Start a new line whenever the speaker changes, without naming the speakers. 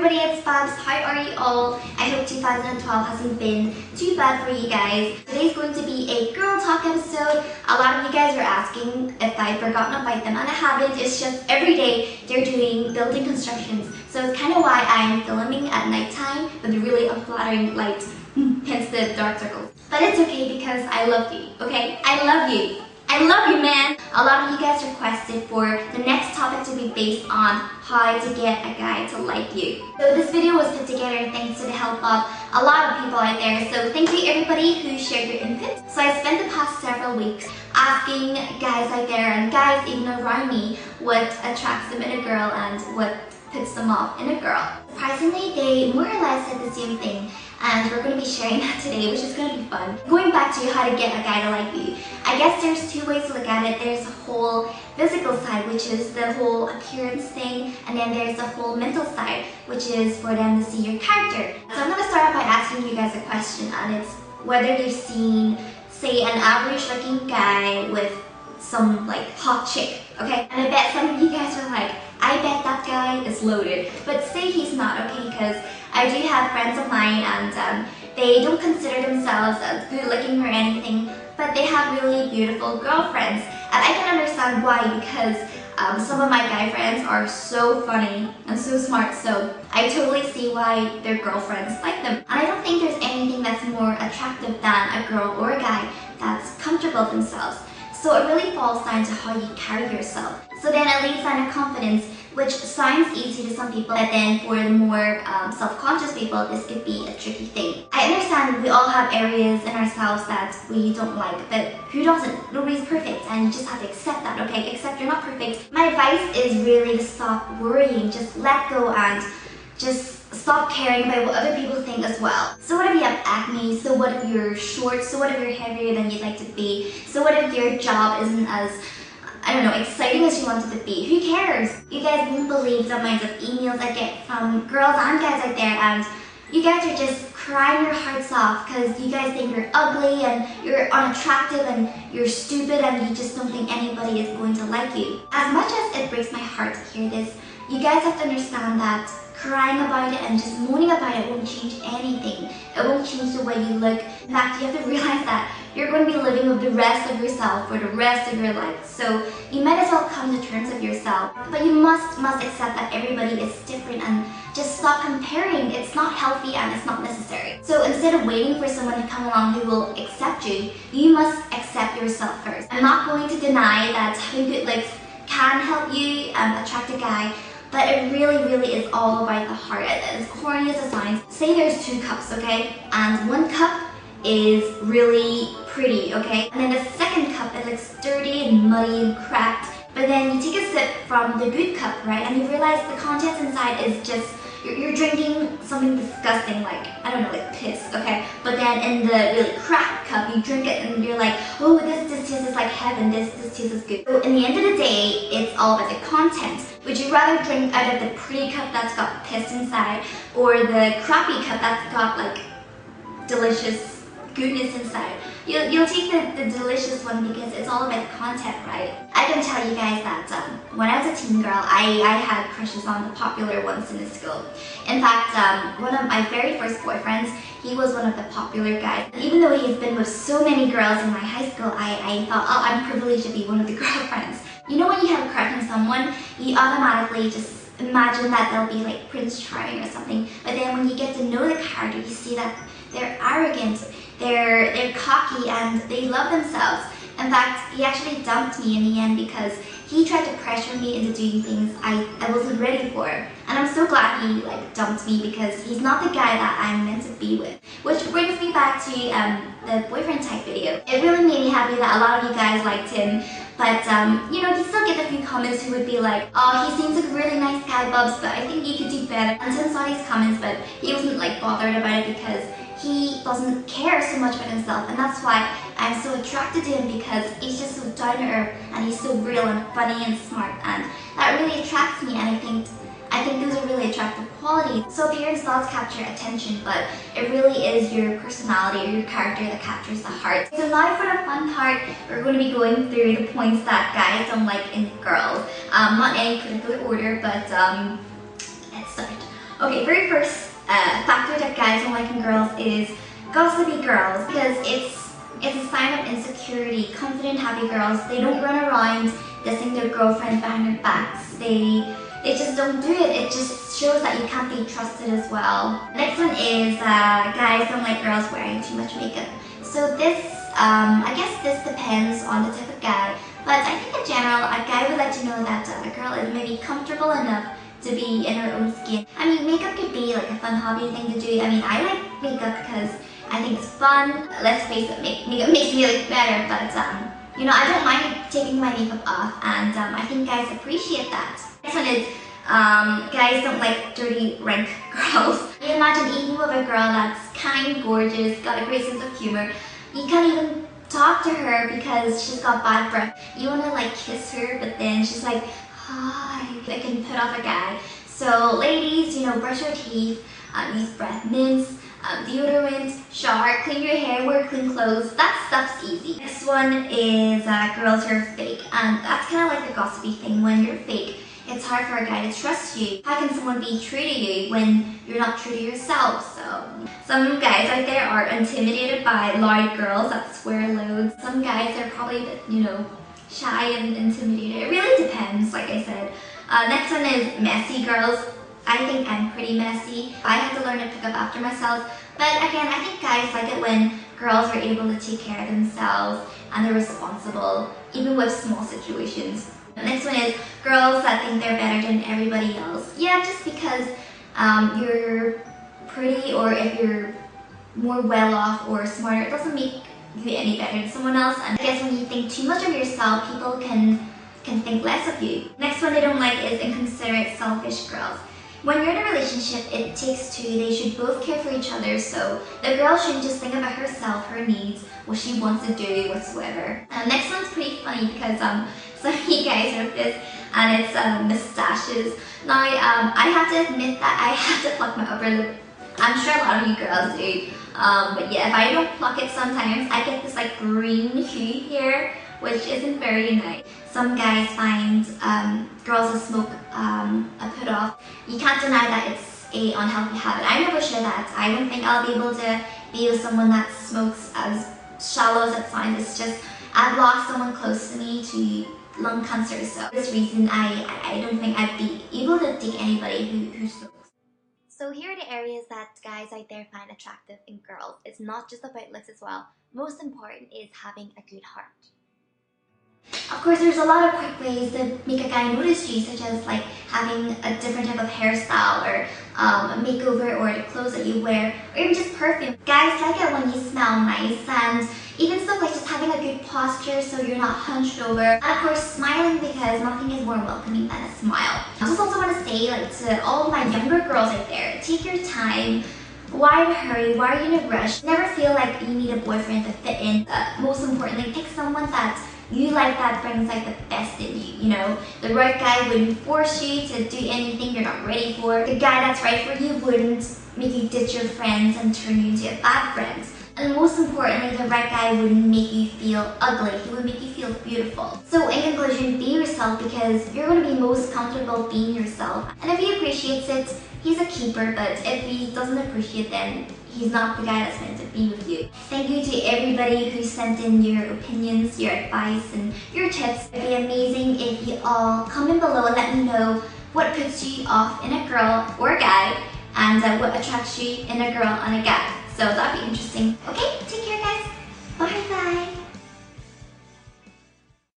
everybody, it's Babs. How are you all? I hope 2012 hasn't been too bad for you guys. Today's going to be a girl talk episode. A lot of you guys are asking if I've forgotten about them, and I haven't. It's just every day they're doing building constructions. So it's kind of why I'm filming at nighttime with really unflattering light, hence the dark circles. But it's okay because I love you, okay? I love you. I love you, man! A lot of you guys requested for the next topic to be based on how to get a guy to like you. So this video was put together thanks to the help of a lot of people out there. So thank you everybody who shared your input. So I spent the past several weeks asking guys out there and guys even around me what attracts them in a girl and what puts them off in a girl. Surprisingly, they more or less said the same thing. And we're going to be sharing that today, which is going to be fun. Going back to how to get a guy to like you, I guess there's two ways to look at it. There's a whole physical side, which is the whole appearance thing, and then there's the whole mental side, which is for them to see your character. So I'm going to start off by asking you guys a question, and it's whether you've seen, say, an average looking guy with some like hot chick, okay? And I bet some of you guys are like, I bet that guy is loaded. But say he's not, okay? Because I do have friends of mine and they don't consider themselves good looking or anything, but they have really beautiful girlfriends. And I can understand why, because some of my guy friends are so funny and so smart, so I totally see why their girlfriends like them. And I don't think there's anything that's more attractive than a girl or a guy that's comfortable with themselves. So it really falls down to how you carry yourself. So then it leads down to confidence, which sounds easy to some people, but then for the more self-conscious people, this could be a tricky thing. I understand we all have areas in ourselves that we don't like, but who doesn't? Nobody's perfect, and you just have to accept that, okay? Accept you're not perfect. My advice is really to stop worrying, just let go and just stop caring about what other people think as well. So what if you have acne? So what if you're short? So what if you're heavier than you'd like to be? So what if your job isn't as, I don't know, exciting as you want it to be? Who cares? You guys won't believe the amount of emails I get from girls and guys out there, and you guys are just crying your hearts off because you guys think you're ugly and you're unattractive and you're stupid and you just don't think anybody is going to like you. As much as it breaks my heart to hear this, you guys have to understand that crying about it and just moaning about it won't change anything. It won't change the way you look. In fact, you have to realize that you're going to be living with the rest of yourself for the rest of your life. So you might as well come to terms with yourself. But you must accept that everybody is different and just stop comparing. It's not healthy and it's not necessary. So instead of waiting for someone to come along who will accept you, you must accept yourself first. I'm not going to deny that having good looks can help you attract a guy, but it really is all about the heart. As corny as it sounds, say there's two cups, okay? And one cup is really pretty, okay? And then the second cup, it looks dirty and muddy and cracked. But then you take a sip from the good cup, right? And you realize the contents inside is just, you're drinking something disgusting, like, I don't know, like piss, okay? But then in the really cracked cup, you drink it and you're like, oh, this tastes like heaven, this tastes good. So in the end of the day, it's all about the content. Would you rather drink out of the pretty cup that's got piss inside, or the crappy cup that's got like delicious goodness inside? You'll take the delicious one because it's all about the content, right? I can tell you guys that when I was a teen girl, I had crushes on the popular ones in the school. In fact, one of my very first boyfriends, he was one of the popular guys. And even though he's been with so many girls in my high school, I thought, oh, I'm privileged to be one of the girlfriends. You know, when you have a crush on someone, you automatically just imagine that they'll be like Prince Charming or something. But then when you get to know the character, you see that they're arrogant, they're cocky, and they love themselves. In fact, he actually dumped me in the end because he tried to pressure me into doing things I wasn't ready for. And I'm so glad he like dumped me because he's not the guy that I'm meant to be with. Which brings me back to the boyfriend type video. It really made me happy that a lot of you guys liked him. But, you know, you still get a few comments who would be like, oh, he seems like a really nice guy, Bubs, but I think you could do better. And Tim saw these comments, but he wasn't like bothered about it because he doesn't care so much about himself. And that's why I'm so attracted to him, because he's just so down to earth and he's so real and funny and smart. And that really attracts me, and I think those are really attractive qualities. So appearance does capture attention, but it really is your personality or your character that captures the heart. So now for the fun part, we're going to be going through the points that guys don't like in girls. Not any particular order, but let's start. Okay, very first factor that guys don't like in girls is gossipy girls, because it's a sign of insecurity. Confident, happy girls, they don't run around dissing their girlfriends behind their backs. They just don't do it. It just shows that you can't be trusted as well. Next one is guys don't like girls wearing too much makeup. So this, I guess this depends on the type of guy, but I think in general, a guy would like to know that a girl is maybe comfortable enough to be in her own skin. I mean, makeup could be like a fun hobby thing to do. I mean, I like makeup because I think it's fun. Let's face it, makeup makes me look better, but you know, I don't mind taking my makeup off, and I think guys appreciate that. Next one is guys don't like dirty, rank girls. You imagine eating with a girl that's kind, gorgeous, got a great sense of humor. You can't even talk to her because she's got bad breath. You want to like kiss her, but then she's like, hi. That can put off a guy. So ladies, you know, brush your teeth, use breath mints, deodorant, shower, clean your hair, wear clean clothes. That stuff's easy. Next one is girls who are fake, and that's kind of like the gossipy thing. When you're fake, it's hard for a guy to trust you. How can someone be true to you when you're not true to yourself? So some guys out there are intimidated by loud girls that swear loads. Some guys are probably, you know, shy and intimidated. It really depends, like I said. Next one is messy girls. I think I'm pretty messy. I had to learn to pick up after myself. But again, I think guys like it when girls are able to take care of themselves and they're responsible, even with small situations. The next one is girls that think they're better than everybody else. Yeah, just because you're pretty, or if you're more well off or smarter, it doesn't make you any better than someone else. And I guess when you think too much of yourself, people can think less of you. Next one they don't like is inconsiderate, selfish girls. When you're in a relationship, it takes two. They should both care for each other, so the girl shouldn't just think about herself, her needs, what she wants to do, whatsoever. Next one's pretty funny because some of you guys have this, and it's mustaches. Now, I have to admit that I have to pluck my upper lip. I'm sure a lot of you girls do, but yeah, if I don't pluck it sometimes, I get this like green hue here, which isn't very nice. Some guys find girls that smoke a put off. You can't deny that it's a unhealthy habit. I never share that. I don't think I'll be able to be with someone that smokes, as shallow as it sounds. It's just, I've lost someone close to me to lung cancer, so for this reason I don't think I'd be able to take anybody who smokes. So here are the areas that guys out there find attractive in girls. It's not just about looks as well. Most important is having a good heart. Of course, there's a lot of quick ways to make a guy notice you, such as like having a different type of hairstyle, or a makeover, or the clothes that you wear, or even just perfume. Guys like it when you smell nice, and even stuff like just having a good posture so you're not hunched over. And of course, smiling, because nothing is more welcoming than a smile. I just also want to say, like, to all of my younger girls out there, take your time. Why hurry? Why are you in a rush? Never feel like you need a boyfriend to fit in. Most importantly, pick someone that you like, that brings like the best in you, you know? The right guy wouldn't force you to do anything you're not ready for. The guy that's right for you wouldn't make you ditch your friends and turn you into a bad friend. And most importantly, the right guy wouldn't make you feel ugly. He would make you feel beautiful. So in conclusion, be yourself, because you're going to be most comfortable being yourself. And if he appreciates it, he's a keeper. But if he doesn't appreciate it, then he's not the guy that's meant to be with you. Thank you to everybody who sent in your opinions, your advice, and your tips. It'd be amazing if you all comment below and let me know what puts you off in a girl or a guy, and what attracts you in a girl and a guy. So that'd be interesting. Okay.